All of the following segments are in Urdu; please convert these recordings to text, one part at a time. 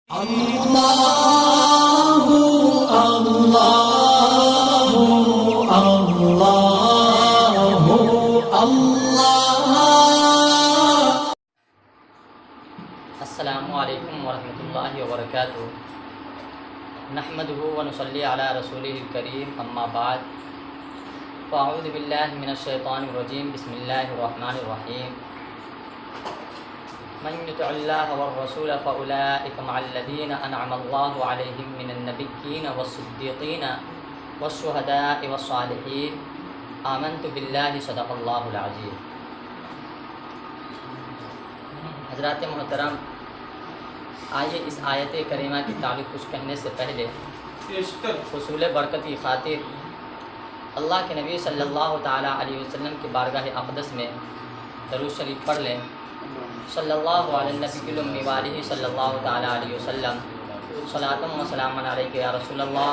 اللہ اللہ اللہ اللہ۔ السلام علیکم ورحمۃ اللہ وبرکاتہ۔ نحمده ونصلی علی رسولہ الکریم، اما بعد فاعوذ باللہ من الشیطان الرجیم، بسم اللہ الرحمن الرحیم۔ من یطع اللہ والرسول فاولئک مع الذین انعم اللہ علیہم من النبیین والصدیقین والشہداء والصالحین، آمنت باللہ صدق اللہ العظیم۔ حضرات محترم، آئیے اس آیت کریمہ کے تعلق کچھ کہنے سے پہلے حصول برکت کی خاطر اللہ کے نبی صلی اللہ تعالیٰ علیہ وسلم کی بارگاہ اقدس میں درود شریف پڑھ لیں۔ صلی اللہ علیہ نبی الامی وآلہ صلی اللہ تعالیٰ علیہ وسلم۔ صلاۃ و سلام علیک یا رسول اللہ،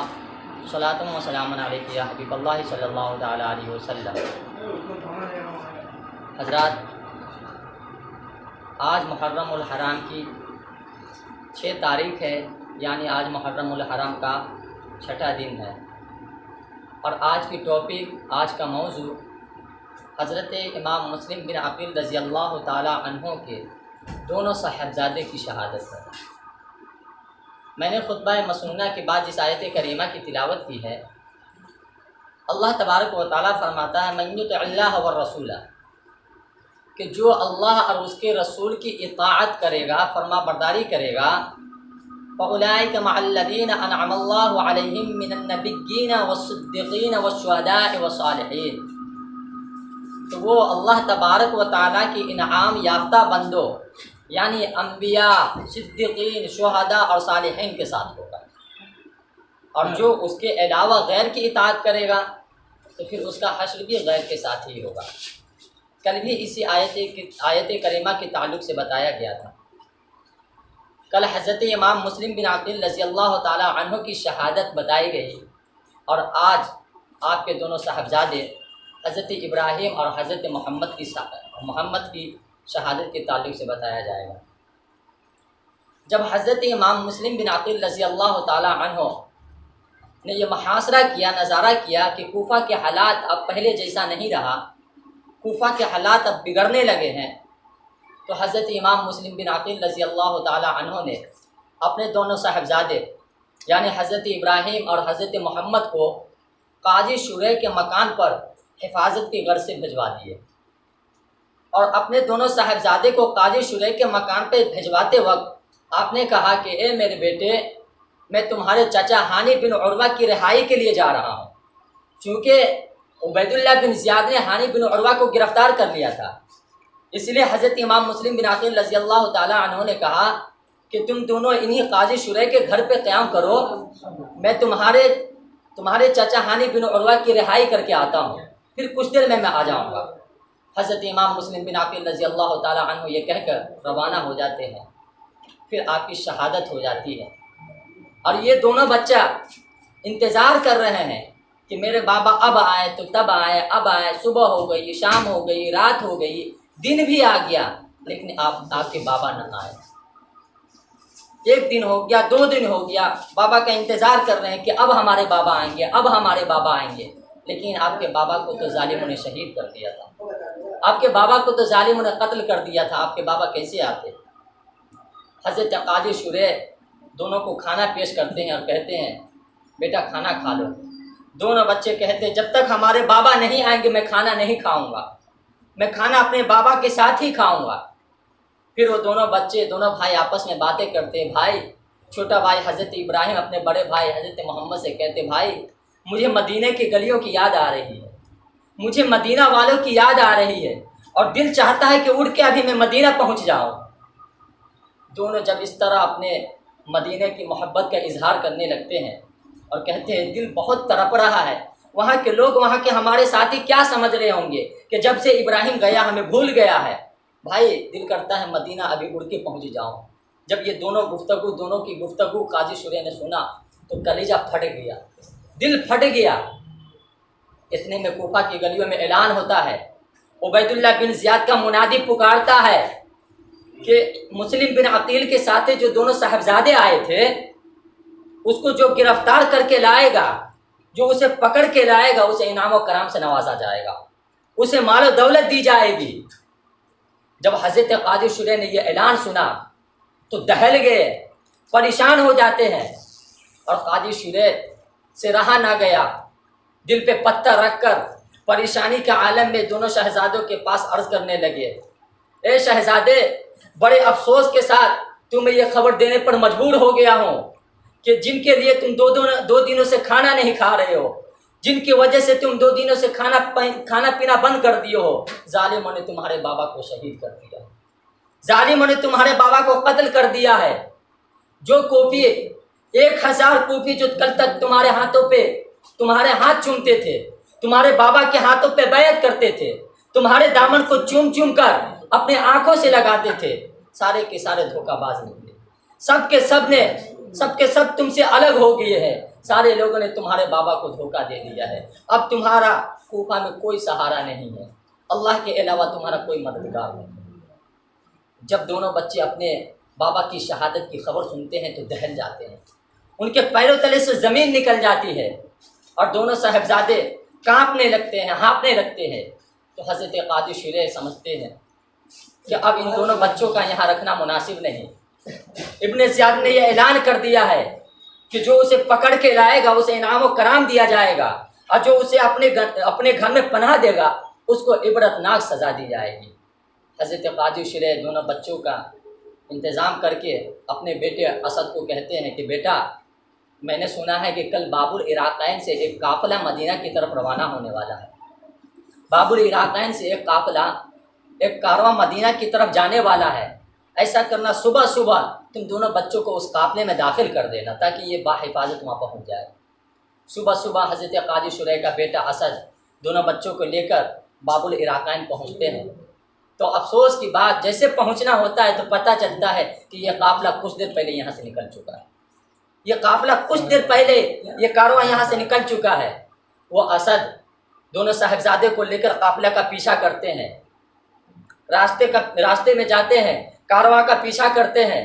صلاۃ و سلام علیک یا حبیب اللہ صلی اللہ تعالیٰ علیہ وسلم۔ حضرات، آج محرم الحرام کی 6 تاریخ ہے، یعنی آج محرم الحرام کا 6واں دن ہے، اور آج کی ٹاپک، آج کا موضوع حضرت امام مسلم بن عقیل رضی اللہ تعالی عنہ کے دونوں صاحبزادے کی شہادت ہے۔ میں نے خطبہ مسنونہ کے بعد جس آیت کریمہ کی تلاوت کی ہے، اللہ تبارک و تعالی فرماتا ہے من یطع اللہ والرسول، کہ جو اللہ اور اس کے رسول کی اطاعت کرے گا، فرما برداری کرے گا، فَأُولَئِكَ مَعَ الَّذِينَ أَنْعَمَ اللَّهُ عَلَيْهِمْ مِنَ النَّبِيِّينَ وَالصِّدِّقِينَ وَالشُّهَدَاءِ وَالصَّالِحِينَ، تو وہ اللہ تبارک و تعالیٰ کی انعام یافتہ بندوں، یعنی انبیاء، صدیقین، شہداء اور صالحین کے ساتھ ہوگا۔ اور جو اس کے علاوہ غیر کی اطاعت کرے گا تو پھر اس کا حشر بھی غیر کے ساتھ ہی ہوگا۔ کل بھی اسی آیت کریمہ کے تعلق سے بتایا گیا تھا۔ کل حضرت امام مسلم بن عقیل رضی اللہ تعالی عنہ کی شہادت بتائی گئی، اور آج آپ کے دونوں صاحبزادے حضرت ابراہیم اور حضرت محمد کی شہادت کے تعلق سے بتایا جائے گا۔ جب حضرت امام مسلم بن عقیل رضی اللہ تعالی عنہ نے یہ محاصرہ کیا، نظارہ کیا کہ کوفہ کے حالات اب پہلے جیسا نہیں رہا، کوفہ کے حالات اب بگڑنے لگے ہیں، تو حضرت امام مسلم بن عقیل رضی اللہ تعالی عنہ نے اپنے دونوں صاحبزادے یعنی حضرت ابراہیم اور حضرت محمد کو قاضی شریح کے مکان پر حفاظت کی غرض سے بھجوا دیے، اور اپنے دونوں صاحبزادے کو قاضی شریح کے مکان پہ بھجواتے وقت آپ نے کہا کہ اے میرے بیٹے، میں تمہارے چچا ہانی بن عروہ کی رہائی کے لیے جا رہا ہوں، چونکہ عبید اللہ بن زیاد نے ہانی بن عروہ کو گرفتار کر لیا تھا۔ اس لیے حضرت امام مسلم بن عقیل رضی اللہ تعالی عنہ نے کہا کہ تم دونوں انہی قاضی شریح کے گھر پہ قیام کرو، میں تمہارے چچا ہانی بن عروہ کی رہائی کر کے آتا ہوں، پھر کچھ دیر میں آ جاؤں گا۔ حضرت امام مسلم بن عقیل رضی اللہ تعالی عنہ یہ کہہ کر روانہ ہو جاتے ہیں، پھر آپ کی شہادت ہو جاتی ہے، اور یہ دونوں بچہ انتظار کر رہے ہیں کہ میرے بابا اب آئے تو تب آئے، اب آئے، صبح ہو گئی، شام ہو گئی، رات ہو گئی، دن بھی آ گیا، لیکن آپ کے بابا نہ آئے۔ 1 دن ہو گیا، 2 دن ہو گیا، بابا کا انتظار کر رہے ہیں کہ اب ہمارے بابا آئیں گے، اب ہمارے بابا آئیں گے، لیکن آپ کے بابا کو تو ظالموں نے شہید کر دیا تھا، آپ کے بابا کو تو ظالموں نے قتل کر دیا تھا، آپ کے بابا کیسے آتے؟ حضرت قاضی شریح دونوں کو کھانا پیش کرتے ہیں اور کہتے ہیں بیٹا کھانا کھا لو۔ دونوں بچے کہتے ہیں جب تک ہمارے بابا نہیں آئیں گے میں کھانا نہیں کھاؤں گا، میں کھانا اپنے بابا کے ساتھ ہی کھاؤں گا۔ پھر وہ دونوں بھائی آپس میں باتیں کرتے ہیں۔ بھائی، چھوٹا بھائی حضرت ابراہیم اپنے بڑے بھائی حضرت محمد سے کہتے بھائی مجھے مدینہ کی گلیوں کی یاد آ رہی ہے، مجھے مدینہ والوں کی یاد آ رہی ہے، اور دل چاہتا ہے کہ اڑ کے ابھی میں مدینہ پہنچ جاؤں۔ دونوں جب اس طرح اپنے مدینہ کی محبت کا اظہار کرنے لگتے ہیں اور کہتے ہیں دل بہت تڑپ رہا ہے، وہاں کے لوگ، وہاں کے ہمارے ساتھی کیا سمجھ رہے ہوں گے کہ جب سے ابراہیم گیا ہمیں بھول گیا ہے۔ بھائی دل کرتا ہے مدینہ ابھی اڑ کے پہنچ جاؤں۔ جب یہ دونوں کی گفتگو قاضی شریح نے سنا تو کلیجہ پھٹ گیا، دل پھٹ گیا۔ اتنے میں کوفہ کی گلیوں میں اعلان ہوتا ہے، عبید اللہ بن زیاد کا منادی پکارتا ہے کہ مسلم بن عقیل کے ساتھ جو دونوں صاحبزادے آئے تھے، اس کو جو گرفتار کر کے لائے گا، جو اسے پکڑ کے لائے گا، اسے انعام و کرام سے نوازا جائے گا، اسے مال و دولت دی جائے گی۔ جب حضرت قاضی شریح نے یہ اعلان سنا تو دہل گئے، پریشان ہو جاتے ہیں، اور قاضی شریح سے رہا نہ گیا، دل پہ پتھر رکھ کر پریشانی کے عالم میں دونوں شہزادوں کے پاس عرض کرنے لگے، اے شہزادے، بڑے افسوس کے ساتھ تمہیں یہ خبر دینے پر مجبور ہو گیا ہوں کہ جن کے لیے تم دو دنوں سے کھانا نہیں کھا رہے ہو، جن کی وجہ سے تم 2 دنوں سے کھانا پینا بند کر دیے ہو، ظالموں نے تمہارے بابا کو شہید کر دیا، ظالموں نے تمہارے بابا کو قتل کر دیا ہے۔ جو کوفی 1000 کوفی جو کل تک تمہارے ہاتھوں پہ تمہارے ہاتھ چومتے تھے، تمہارے بابا کے ہاتھوں پہ بیعت کرتے تھے، تمہارے دامن کو چوم چوم کر اپنے آنکھوں سے لگاتے تھے، سارے کے سارے دھوکہ باز نکلے، سب کے سب تم سے الگ ہو گئے ہیں، سارے لوگوں نے تمہارے بابا کو دھوکہ دے دیا ہے، اب تمہارا کوفہ میں کوئی سہارا نہیں ہے، اللہ کے علاوہ تمہارا کوئی مددگار نہیں۔ جب دونوں بچے اپنے بابا کی شہادت کی خبر سنتے ہیں تو دہل جاتے ہیں، ان کے پیروں تلے سے زمین نکل جاتی ہے، اور دونوں صاحبزادے کانپنے لگتے ہیں، ہانپنے لگتے ہیں۔ تو حضرت قاضی شریح سمجھتے ہیں کہ اب ان دونوں بچوں کا یہاں رکھنا مناسب نہیں۔ ابن زیاد نے یہ اعلان کر دیا ہے کہ جو اسے پکڑ کے لائے گا اسے انعام و کرام دیا جائے گا، اور جو اسے اپنے گھر میں پناہ دے گا اس کو عبرتناک سزا دی جائے گی۔ حضرت قاضی شریح دونوں بچوں کا انتظام کر کے اپنے بیٹے اسد کو کہتے ہیں کہ بیٹا، میں نے سنا ہے کہ کل باب العراقین سے ایک قافلہ مدینہ کی طرف روانہ ہونے والا ہے، باب العراقین سے ایک کارواں مدینہ کی طرف جانے والا ہے، ایسا کرنا صبح صبح تم دونوں بچوں کو اس قافلے میں داخل کر دینا تاکہ یہ باحفاظت وہاں پہنچ جائے۔ صبح صبح حضرت قاضی شریح کا بیٹا اسد دونوں بچوں کو لے کر باب العراقین پہنچتے ہیں، تو افسوس کی بات، جیسے پہنچنا ہوتا ہے تو پتہ چلتا ہے کہ یہ قافلہ کچھ دیر پہلے یہاں سے نکل چکا ہے، یہ قافلہ کچھ دیر پہلے یہ کارواں یہاں سے نکل چکا ہے۔ وہ اسد دونوں صاحبزادے کو لے کر قافلہ کا پیچھا کرتے ہیں، راستے میں جاتے ہیں، کارواں کا پیچھا کرتے ہیں،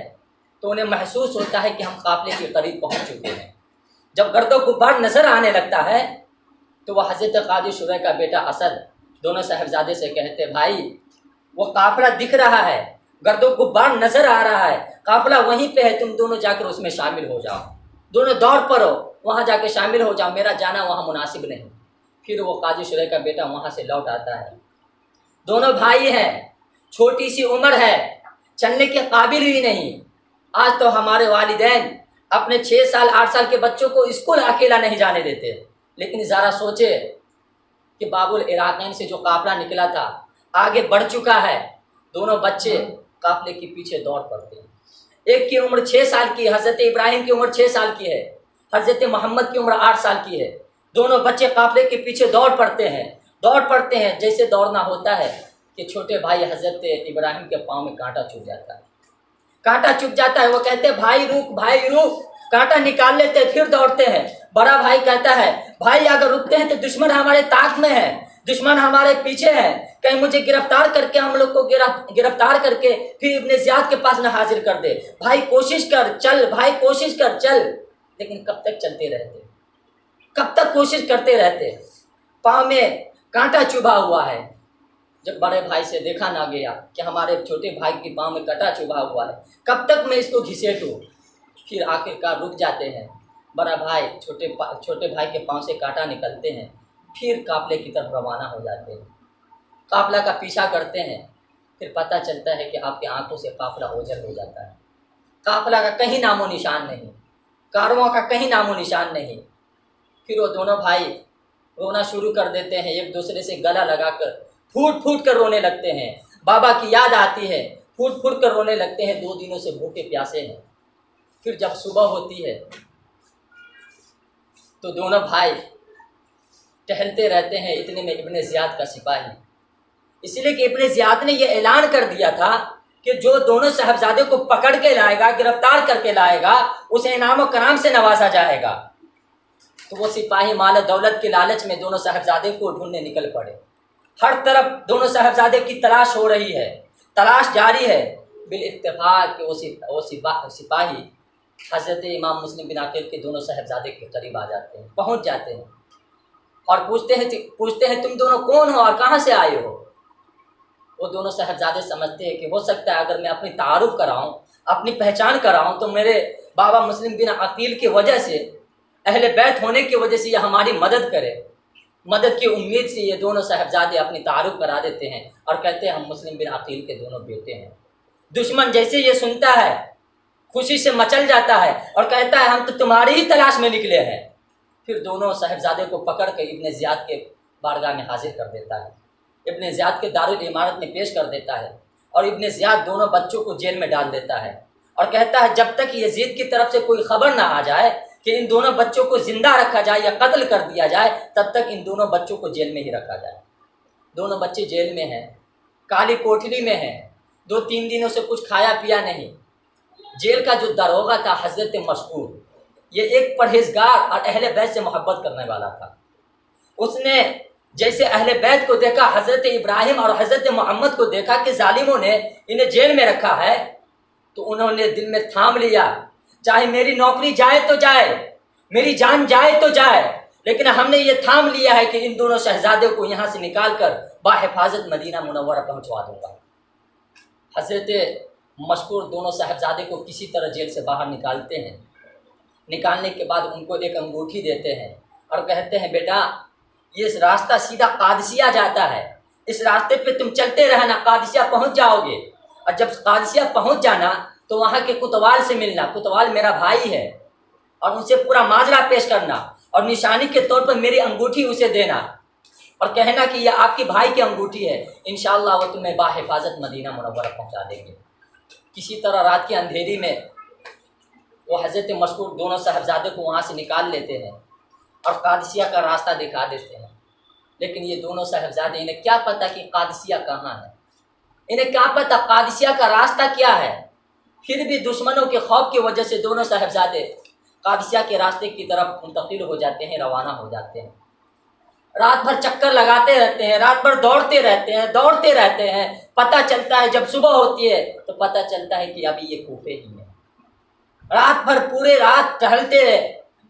تو انہیں محسوس ہوتا ہے کہ ہم قافلے کے قریب پہنچ چکے ہیں۔ جب گرد و غبار نظر آنے لگتا ہے تو وہ حضرت قاضی شریح کا بیٹا اسد دونوں صاحبزادے سے کہتے، بھائی وہ قافلہ دکھ رہا ہے، گرد و غبار نظر آ رہا ہے، قافلہ وہیں پہ ہے، تم دونوں جا کر اس میں شامل ہو جاؤ، دونوں دوڑ پڑو، وہاں جا کے شامل ہو جاؤ، میرا جانا وہاں مناسب نہیں۔ پھر وہ قاضی شریح کا بیٹا وہاں سے لوٹ آتا ہے، دونوں بھائی ہیں، چھوٹی سی عمر ہے، چلنے کے قابل بھی نہیں۔ آج تو ہمارے والدین اپنے 6 سال 8 سال کے بچوں کو اسکول اکیلا نہیں جانے دیتے، لیکن ذرا سوچے کہ باب العراقین سے جو قافلہ نکلا تھا آگے بڑھ چکا ہے، دونوں بچے قافلے کے پیچھے دوڑ پڑتے ہیں۔ ایک کی عمر 6 سال کی ہے، حضرت ابراہیم کی عمر 6 سال کی ہے، حضرت محمد کی عمر 8 سال کی ہے، دونوں بچے قافلے کے پیچھے دوڑ پڑتے ہیں، جیسے دوڑنا ہوتا ہے کہ چھوٹے بھائی حضرت ابراہیم کے پاؤں میں کانٹا چبھ جاتا ہے، وہ کہتے ہیں بھائی روک، کانٹا نکال لیتے، پھر دوڑتے ہیں۔ بڑا بھائی کہتا ہے بھائی اگر رکتے ہیں تو دشمن ہمارے طاق میں ہے، دشمن ہمارے پیچھے ہے، کہیں مجھے گرفتار کر کے ہم لوگ کو گرفتار کر کے پھر ابن زیاد کے پاس نہ حاضر کر دے، بھائی کوشش کر چل۔ لیکن کب تک چلتے رہتے، کب تک کوشش کرتے رہتے، پاؤں میں کانٹا چبھا ہوا ہے۔ جب بڑے بھائی سے دیکھا نہ گیا کہ ہمارے چھوٹے بھائی کے پاؤں میں کانٹا چبھا ہوا ہے، کب تک میں اس کو گھسیٹوں، پھر آخرکار رک جاتے ہیں۔ بڑا بھائی چھوٹے بھائی کے پاؤں سے کانٹا نکلتے ہیں، پھر قافلے کی طرف روانہ ہو جاتے ہیں، قافلہ کا پیچھا کرتے ہیں، پھر پتہ چلتا ہے کہ آپ کے آنکھوں سے قافلہ اوجھل ہو جاتا ہے، قافلہ کا کہیں نام و نشان نہیں، کارواں کا کہیں نام و نشان نہیں۔ پھر وہ دونوں بھائی رونا شروع کر دیتے ہیں، ایک دوسرے سے گلا لگا کر پھوٹ کر رونے لگتے ہیں، بابا کی یاد آتی ہے، پھوٹ کر رونے لگتے ہیں، 2 دنوں سے بھوکے پیاسے ہیں۔ پھر جب صبح ہوتی ہے تو دونوں بھائی ٹہلتے رہتے ہیں، اتنے میں ابن زیاد کا سپاہی، اس لیے کہ ابن زیاد نے یہ اعلان کر دیا تھا کہ جو دونوں صاحبزادے کو پکڑ کے لائے گا، گرفتار کر کے لائے گا، اسے انعام و کرام سے نوازا جائے گا۔ تو وہ سپاہی مال و دولت کے لالچ میں دونوں صاحبزادے کو ڈھونڈنے نکل پڑے۔ ہر طرف دونوں صاحبزادے کی تلاش ہو رہی ہے، تلاش جاری ہے، بالاتفاق کہ وہ سپاہی حضرت امام مسلم بن عقیل کے دونوں صاحبزادے کے قریب آ جاتے ہیں، پہنچ جاتے ہیں اور پوچھتے ہیں تم دونوں کون ہو اور کہاں سے آئے ہو؟ وہ دونوں صاحبزادے سمجھتے ہیں کہ ہو سکتا ہے اگر میں اپنی تعارف کراؤں، اپنی پہچان کراؤں تو میرے بابا مسلم بن عقیل کی وجہ سے، اہل بیت ہونے کی وجہ سے یہ ہماری مدد کرے۔ مدد کی امید سے یہ دونوں صاحبزادے اپنی تعارف کرا دیتے ہیں اور کہتے ہیں ہم مسلم بن عقیل کے دونوں بیٹے ہیں۔ دشمن جیسے یہ سنتا ہے خوشی سے مچل جاتا ہے اور کہتا ہے ہم تو تمہاری ہی تلاش میں نکلے ہیں۔ پھر دونوں صاحبزادے کو پکڑ کے ابن زیاد کے بارگاہ میں حاضر کر دیتا ہے، ابن زیاد کے دارالعمارت میں پیش کر دیتا ہے اور ابن زیاد دونوں بچوں کو جیل میں ڈال دیتا ہے اور کہتا ہے جب تک یزید کی طرف سے کوئی خبر نہ آ جائے کہ ان دونوں بچوں کو زندہ رکھا جائے یا قتل کر دیا جائے تب تک ان دونوں بچوں کو جیل میں ہی رکھا جائے۔ دونوں بچے جیل میں ہیں، کالی کوٹھری میں ہیں، 2-3 دنوں سے کچھ کھایا پیا نہیں۔ جیل کا جو داروغہ تھا حضرت مشکور، یہ ایک پرہیزگار اور اہل بیت سے محبت کرنے والا تھا۔ اس نے جیسے اہل بیت کو دیکھا، حضرت ابراہیم اور حضرت محمد کو دیکھا کہ ظالموں نے انہیں جیل میں رکھا ہے، تو انہوں نے دل میں تھام لیا چاہے میری نوکری جائے تو جائے، میری جان جائے تو جائے، لیکن ہم نے یہ تھام لیا ہے کہ ان دونوں شہزادے کو یہاں سے نکال کر باحفاظت مدینہ منورہ پہنچوا دوں گا۔ حضرت مشکور دونوں صاحبزادے کو کسی طرح جیل سے باہر نکالتے ہیں۔ نکالنے کے بعد ان کو ایک انگوٹھی دیتے ہیں اور کہتے ہیں بیٹا یہ راستہ سیدھا قادسیہ جاتا ہے، اس راستے پہ تم چلتے رہنا، قادسیہ پہنچ جاؤ گے، اور جب قادسیہ پہنچ جانا تو وہاں کے کوتوال سے ملنا، کوتوال میرا بھائی ہے، اور ان سے پورا ماجرا پیش کرنا اور نشانی کے طور پر میری انگوٹھی اسے دینا اور کہنا کہ یہ آپ کے بھائی کی انگوٹھی ہے، انشاءاللہ وہ تمہیں باحفاظت مدینہ منورہ پہنچا دیں گے۔ کسی طرح رات کی اندھیری میں وہ حضرت مشکور دونوں صاحبزادے کو وہاں سے نکال لیتے ہیں اور قادسیہ کا راستہ دکھا دیتے ہیں، لیکن یہ دونوں صاحبزادے انہیں کیا پتہ کہ قادسیہ کہاں ہے، انہیں کیا پتہ قادسیہ کا راستہ کیا ہے۔ پھر بھی دشمنوں کے خوف کی وجہ سے دونوں صاحبزادے قادسیہ کے راستے کی طرف منتقل ہو جاتے ہیں، روانہ ہو جاتے ہیں۔ رات بھر چکر لگاتے رہتے ہیں، رات بھر دوڑتے رہتے ہیں، پتہ چلتا ہے جب صبح ہوتی ہے تو پتہ چلتا ہے کہ ابھی یہ کوفے ہی میں۔ رات بھر پورے رات ٹہلتے رہے،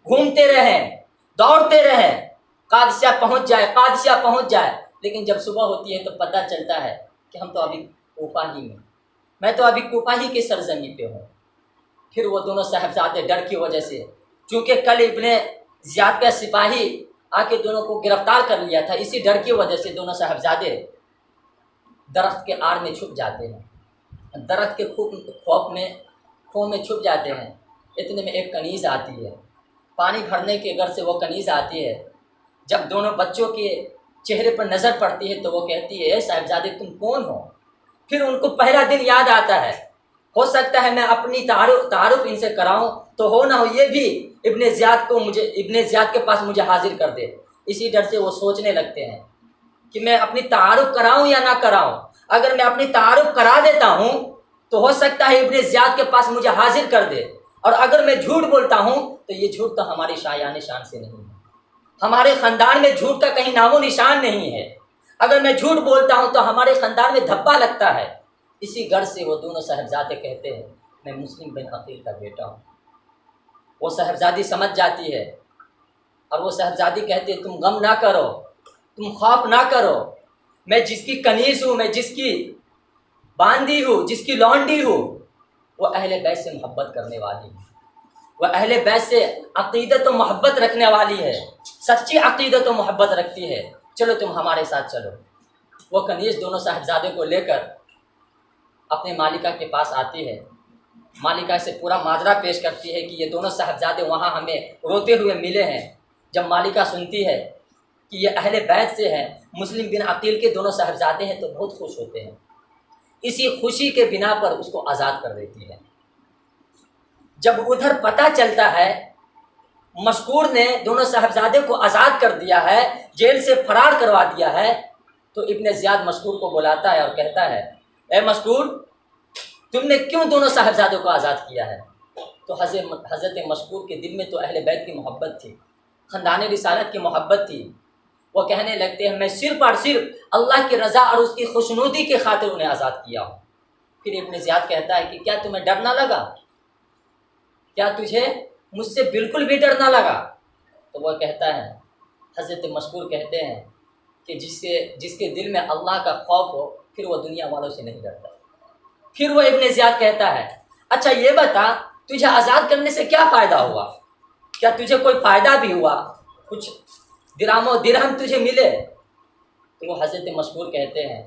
گھومتے رہیں، دوڑتے رہیں، قادسیہ پہنچ جائے، لیکن جب صبح ہوتی ہے تو پتہ چلتا ہے کہ ہم تو ابھی کوفہ ہی میں تو ابھی کوفہ ہی کی سرزمین پہ ہوں۔ پھر وہ دونوں صاحبزادے ڈر کی وجہ سے، چونکہ کل ابن زیاد کا سپاہی آ کے دونوں کو گرفتار کر لیا تھا، اسی ڈر کی وجہ سے دونوں صاحبزادے درخت کے آڑ میں چھپ جاتے ہیں، درخت کے کھو میں چھپ جاتے ہیں۔ اتنے میں ایک کنیز آتی ہے، پانی بھرنے کے گھر سے وہ کنیز آتی ہے۔ جب دونوں بچوں کے چہرے پر نظر پڑتی ہے تو وہ کہتی ہے صاحبزادے تم کون ہو؟ پھر ان کو پہلا دن یاد آتا ہے، ہو سکتا ہے میں اپنی تعارف ان سے کراؤں تو ہو نہ ہو یہ بھی ابن زیاد کے پاس مجھے حاضر کر دے۔ اسی ڈر سے وہ سوچنے لگتے ہیں کہ میں اپنی تعارف کراؤں یا نہ کراؤں۔ اگر میں اپنی تعارف کرا دیتا ہوں تو ہو سکتا ہے ابن زیاد کے پاس مجھے حاضر کر دے، اور اگر میں جھوٹ بولتا ہوں تو یہ جھوٹ تو ہماری شایان شان سے نہیں ہے، ہمارے خاندان میں جھوٹ کا کہیں نام و نشان نہیں ہے۔ اگر میں جھوٹ بولتا ہوں تو ہمارے خاندان میں دھبا لگتا ہے۔ اسی غرض سے وہ دونوں صاحبزادے کہتے ہیں میں مسلم بن عقیل کا بیٹا ہوں۔ وہ صاحبزادی سمجھ جاتی ہے اور وہ صاحبزادی کہتے ہیں تم غم نہ کرو، تم خوف نہ کرو، میں جس کی کنیز ہوں، میں جس کی باندی ہوں، جس کی لونڈی ہوں، وہ اہل بیت سے محبت کرنے والی ہے، وہ اہل بیت سے عقیدت و محبت رکھنے والی ہے، سچی عقیدت و محبت رکھتی ہے، چلو تم ہمارے ساتھ چلو۔ وہ کنیز دونوں صاحبزادے کو لے کر اپنے مالکہ کے پاس آتی ہے، مالکہ سے پورا ماجرا پیش کرتی ہے کہ یہ دونوں صاحبزادے وہاں ہمیں روتے ہوئے ملے ہیں۔ جب مالکہ سنتی ہے کہ یہ اہل بیت سے ہیں، مسلم بن عقیل کے دونوں صاحبزادے ہیں، تو بہت خوش ہوتے ہیں۔ اسی خوشی کے بنا پر اس کو آزاد کر دیتی ہے۔ جب ادھر پتہ چلتا ہے مشکور نے دونوں صاحبزادے کو آزاد کر دیا ہے، جیل سے فرار کروا دیا ہے، تو ابن زیاد مشکور کو بلاتا ہے اور کہتا ہے اے مشکور تم نے کیوں دونوں صاحبزادوں کو آزاد کیا ہے؟ تو حضرت مشکور کے دل میں تو اہل بیت کی محبت تھی، خاندان رسالت کی محبت تھی۔ وہ کہنے لگتے ہیں میں صرف اور صرف اللہ کی رضا اور اس کی خوشنودی کی خاطر انہیں آزاد کیا ہوں۔ پھر ابن زیاد کہتا ہے کہ کیا تمہیں ڈر نہ لگا، کیا تجھے مجھ سے بالکل بھی ڈر نہ لگا؟ تو وہ کہتا ہے، حضرت مشکور کہتے ہیں کہ جس کے دل میں اللہ کا خوف ہو پھر وہ دنیا والوں سے نہیں ڈرتا۔ پھر وہ ابن زیاد کہتا ہے، اچھا یہ بتا تجھے آزاد کرنے سے کیا فائدہ ہوا؟ کیا تجھے کوئی فائدہ بھی ہوا، کچھ درہم و درہم تجھے ملے؟ تو وہ حضرت مشکور کہتے ہیں،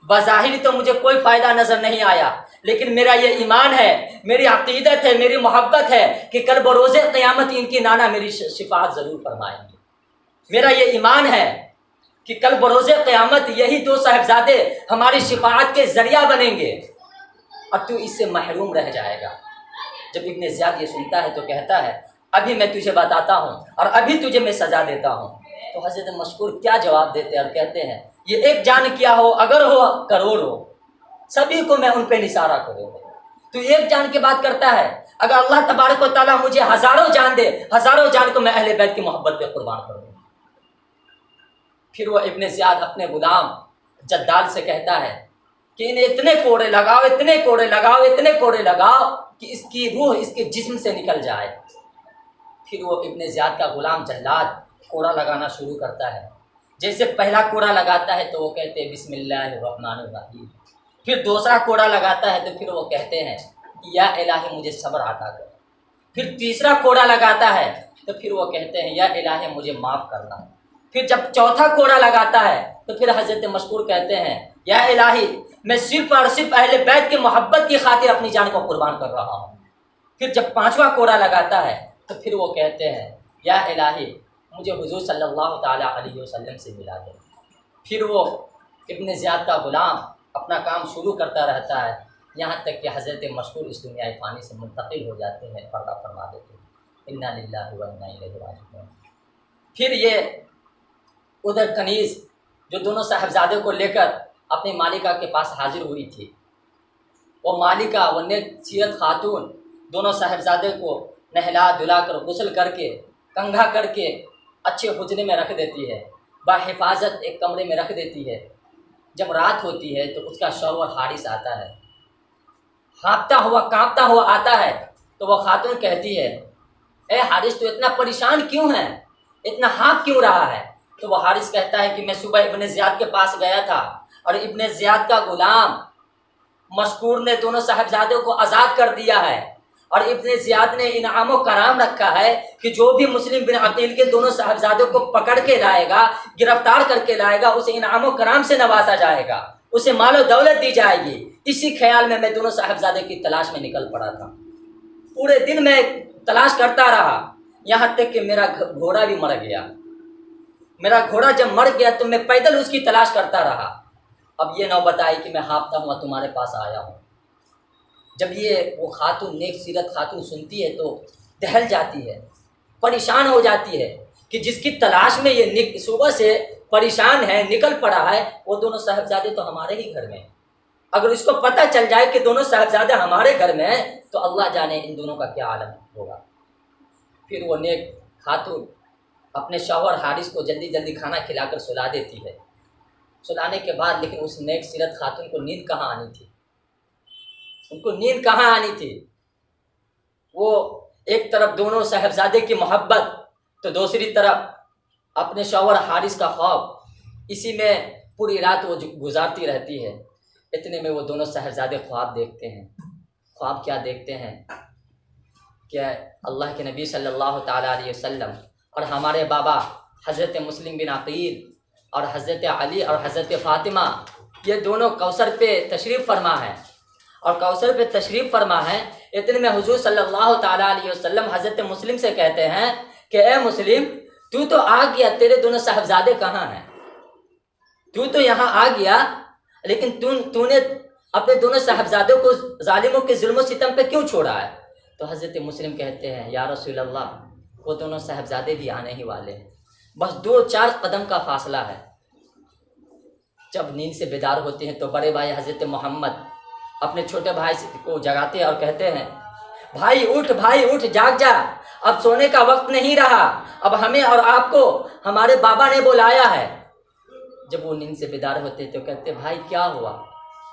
بظاہر تو مجھے کوئی فائدہ نظر نہیں آیا، لیکن میرا یہ ایمان ہے، میری عقیدت ہے، میری محبت ہے کہ کل بروز قیامت ان کی نانا میری شفاعت ضرور فرمائیں گے۔ میرا یہ ایمان ہے کہ کل بروز قیامت یہی دو صاحبزادے ہماری شفاعت کے ذریعہ بنیں گے اور تو اس سے محروم رہ جائے گا۔ جب ابن زیاد یہ سنتا ہے تو کہتا ہے، ابھی میں تجھے بتاتا ہوں اور ابھی تجھے میں سزا دیتا ہوں۔ تو حضرت مشکور کیا جواب دیتے ہیں اور کہتے ہیں، یہ ایک جان کیا ہو، اگر ہو کروڑ ہو، سبھی کو میں ان پہ نثارہ کروں گا۔ تو ایک جان کی بات کرتا ہے، اگر اللہ تبارک و تعالیٰ مجھے ہزاروں جان دے، ہزاروں جان کو میں اہل بیت کی محبت پہ قربان کروں گا۔ پھر وہ ابن زیاد اپنے غلام جدال سے کہتا ہے کہ انہیں اتنے کوڑے لگاؤ، اتنے کوڑے لگاؤ، اتنے کوڑے لگاؤ کہ اس کی روح اس کے جسم سے نکل جائے۔ پھر وہ ابن زیاد کا غلام جلاد کوڑا لگانا شروع کرتا ہے۔ جیسے پہلا کوڑا لگاتا ہے تو وہ کہتے ہیں بسم اللہ الرحمن الرحیم، پھر دوسرا کوڑا لگاتا ہے تو پھر وہ کہتے ہیں یا الہی مجھے صبر عطا کر، پھر تیسرا کوڑا لگاتا ہے تو پھر وہ کہتے ہیں یا الہی مجھے معاف کرنا، پھر جب چوتھا کوڑا لگاتا ہے تو پھر حضرت مشکور کہتے ہیں یا الہی میں صرف اور صرف اہل بیت کی محبت کی خاطر اپنی جان کو قربان کر رہا ہوں۔ پھر جب پانچواں کوڑا لگاتا ہے تو پھر وہ کہتے ہیں یا الہی مجھے حضور صلی اللہ تعالیٰ علیہ وسلم سے ملا دے۔ پھر وہ ابن زیاد کا غلام اپنا کام شروع کرتا رہتا ہے یہاں تک کہ حضرت مشکور اس دنیا فانی سے منتقل ہو جاتے ہیں، پردہ فرما دیتے ہیں، انا للہ و انا الیہ راجعون۔ پھر یہ ادھر کنیز جو دونوں صاحبزادے کو لے کر اپنی مالکہ کے پاس حاضر ہوئی تھی، وہ مالکہ وہ نیک سیرت خاتون دونوں صاحبزادے کو نہلا دھلا کر غسل کر کے کنگھا کر کے اچھے حجرے میں رکھ دیتی ہے، بحفاظت ایک کمرے میں رکھ دیتی ہے۔ جب رات ہوتی ہے تو اس کا شوہر حارث آتا ہے، ہانپتا ہوا کانپتا ہوا آتا ہے، تو وہ خاتون کہتی ہے اے حارث تو اتنا پریشان کیوں ہے، اتنا ہانپ کیوں رہا ہے؟ تو وہ حارث کہتا ہے کہ میں صبح ابن زیاد کے پاس گیا تھا اور ابن زیاد کا غلام مشکور نے دونوں صاحبزادوں کو آزاد کر دیا ہے، اور ابن زیاد نے انعام و کرام رکھا ہے کہ جو بھی مسلم بن عقیل کے دونوں صاحبزادوں کو پکڑ کے لائے گا، گرفتار کر کے لائے گا، اسے انعام و کرام سے نوازا جائے گا، اسے مال و دولت دی جائے گی۔ اسی خیال میں دونوں صاحبزادے کی تلاش میں نکل پڑا تھا۔ پورے دن میں تلاش کرتا رہا، یہاں تک کہ میرا گھوڑا بھی مر گیا۔ میرا گھوڑا جب مر گیا تو میں پیدل اس کی تلاش کرتا رہا۔ اب یہ نوبت آئی کہ میں ہانپتا ہوا تمہارے پاس آیا ہوں۔ جب یہ وہ خاتون نیک سیرت خاتون سنتی ہے تو دہل جاتی ہے، پریشان ہو جاتی ہے کہ جس کی تلاش میں یہ صبح سے پریشان ہے، نکل پڑا ہے، وہ دونوں صاحبزادے تو ہمارے ہی گھر میں ہیں۔ اگر اس کو پتہ چل جائے کہ دونوں صاحبزادے ہمارے گھر میں ہیں تو اللہ جانے ان دونوں کا کیا عالم ہوگا۔ پھر وہ نیک خاتون اپنے شوہر حارث کو جلدی جلدی کھانا کھلا کر سلا دیتی ہے۔ سلانے کے بعد لیکن اس نیک سیرت خاتون کو نیند کہاں آنی تھی، ان کو نیند کہاں آنی تھی؟ وہ ایک طرف دونوں صاحبزادے کی محبت تو دوسری طرف اپنے شوہر حارث کا خوف، اسی میں پوری رات وہ گزارتی رہتی ہے۔ اتنے میں وہ دونوں صاحبزادے خواب دیکھتے ہیں۔ خواب کیا دیکھتے ہیں کہ اللہ کے نبی صلی اللہ تعالیٰ علیہ وسلم اور ہمارے بابا حضرت مسلم بن عقیل اور حضرت علی اور حضرت فاطمہ یہ دونوں کوثر پہ تشریف فرما ہے، اور کوثر پہ تشریف فرما ہے۔ اتنے میں حضور صلی اللہ تعالیٰ علیہ وسلم حضرت مسلم سے کہتے ہیں کہ اے مسلم تو آ گیا، تیرے دونوں صاحبزادے کہاں ہیں؟ تو یہاں آ گیا لیکن تو نے اپنے دونوں صاحبزادوں کو ظالموں کے ظلم و ستم پہ کیوں چھوڑا ہے؟ تو حضرت مسلم کہتے ہیں یا رسول اللہ وہ دونوں صاحبزادے بھی آنے ہی والے ہیں، بس 2-4 قدم کا فاصلہ ہے۔ جب نیند سے بیدار ہوتے ہیں تو بڑے بھائی حضرت محمد اپنے چھوٹے بھائی کو جگاتے ہیں اور کہتے ہیں بھائی اٹھ جاگ جا، اب سونے کا وقت نہیں رہا، اب ہمیں اور آپ کو ہمارے بابا نے بلایا ہے۔ جب وہ نیند سے بیدار ہوتے تو کہتے بھائی کیا ہوا؟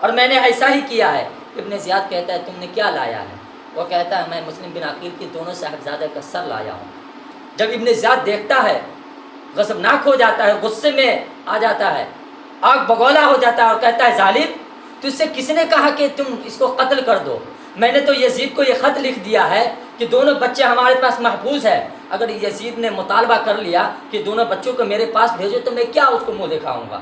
اور میں نے ایسا ہی کیا ہے۔ ابن زیاد کہتا ہے تم نے کیا لایا ہے؟ وہ کہتا ہے میں مسلم بن عقیل کی دونوں صاحبزادہ کا سر لایا ہوں۔ جب ابن زیاد دیکھتا ہے غضبناک ہو جاتا ہے، غصے میں آ جاتا ہے، آگ بگولا ہو جاتا ہے اور کہتا ہے ظالم، تجھ سے کس نے کہا کہ تم اس کو قتل کر دو؟ میں نے تو یزید کو یہ خط لکھ دیا ہے کہ دونوں بچے ہمارے پاس محفوظ ہے، اگر یزید نے مطالبہ کر لیا کہ دونوں بچوں کو میرے پاس بھیجو تو میں کیا اس کو منہ دکھاؤں گا؟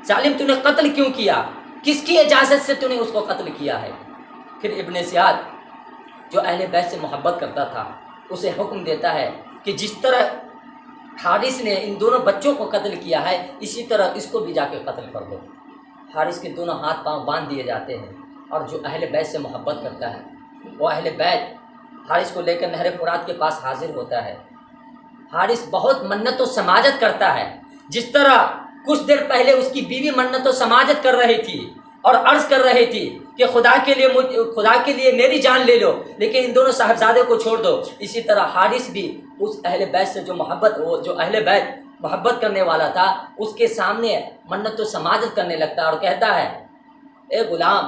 ظالم تو نے قتل کیوں کیا؟ کس کی اجازت سے تو نے اس کو قتل کیا ہے؟ پھر ابن زیاد جو اہل بیت سے محبت کرتا تھا اسے حکم دیتا ہے کہ جس طرح حارث نے ان دونوں بچوں کو قتل کیا ہے اسی طرح اس کو بھی جا کے قتل کر دو۔ حارث کے دونوں ہاتھ پاؤں باندھ دیے جاتے ہیں، اور جو اہل بیت سے محبت کرتا ہے وہ اہل بیت حارث کو لے کر نہر فرات کے پاس حاضر ہوتا ہے۔ حارث بہت منت و سماجت کرتا ہے، جس طرح کچھ دیر پہلے اس کی بیوی منت و سماجت کر رہی تھی اور عرض کر رہی تھی کہ خدا کے لیے میری جان لے لو لیکن ان دونوں صاحبزادے کو چھوڑ دو، اسی طرح حارث بھی اس اہل بیت سے جو اہل بیت محبت کرنے والا تھا اس کے سامنے منت و سماجت کرنے لگتا ہے اور کہتا ہے اے غلام،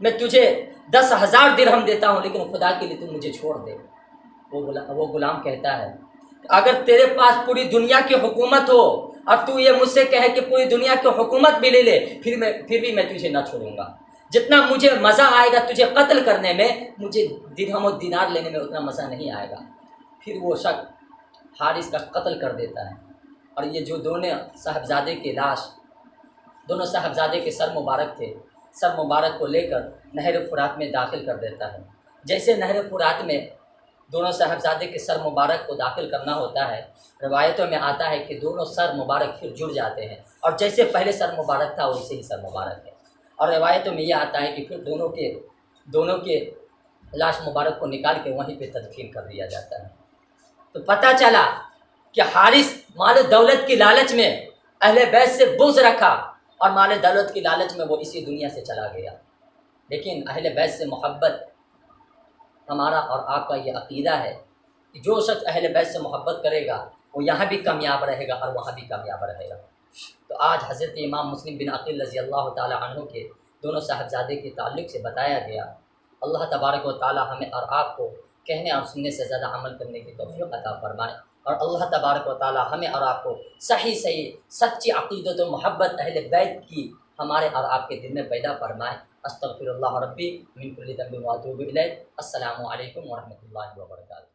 میں تجھے 10,000 درہم دیتا ہوں لیکن خدا کے لیے تم مجھے چھوڑ دے۔ وہ غلام کہتا ہے اگر تیرے پاس پوری دنیا کی حکومت ہو اور تو یہ مجھ سے کہے کہ پوری دنیا کی حکومت بھی لے لے پھر بھی میں تجھے نہ چھوڑوں گا، جتنا مجھے مزہ آئے گا تجھے قتل کرنے میں مجھے درہم و دینار لینے میں اتنا مزہ نہیں آئے گا۔ پھر وہ شخص حارث کا قتل کر دیتا ہے، اور یہ جو دونوں صاحبزادے کی لاش، دونوں صاحبزادے کے سر مبارک تھے، سر مبارک کو لے کر نہر فرات میں داخل کر دیتا ہے۔ جیسے نہر فرات میں دونوں صاحبزادے کے سر مبارک کو داخل کرنا ہوتا ہے، روایتوں میں آتا ہے کہ دونوں سر مبارک پھر جڑ جاتے ہیں، اور جیسے پہلے سر مبارک تھا ویسے ہی سر مبارک ہے۔ اور روایتوں میں یہ آتا ہے کہ پھر دونوں کے لاش مبارک کو نکال کے وہیں پہ تدفین کر دیا جاتا ہے۔ تو پتہ چلا کہ حارث مال و دولت کی لالچ میں اہل بیت سے بغض رکھا اور مال و دولت کی لالچ میں وہ اسی دنیا سے چلا گیا، لیکن اہل بیت سے محبت ہمارا اور آپ کا یہ عقیدہ ہے کہ جو شخص اہل بیت سے محبت کرے گا وہ یہاں بھی کامیاب رہے گا اور وہاں بھی کامیاب رہے گا۔ تو آج حضرت امام مسلم بن عقیل رضی اللہ تعالی عنہ کے دونوں صاحبزادے کے تعلق سے بتایا گیا۔ اللہ تبارک و تعالی ہمیں اور آپ کو کہنے اور سننے سے زیادہ عمل کرنے کی توفیق عطا فرمائے، اور اللہ تبارک و تعالی ہمیں اور آپ کو صحیح سچی عقیدت و محبت اہل بیت کی ہمارے اور آپ کے دل میں پیدا فرمائے۔ استغفر اللہ ربی من کل ذنب واتوب الیہ۔ السلام علیکم ورحمۃ اللہ وبرکاتہ۔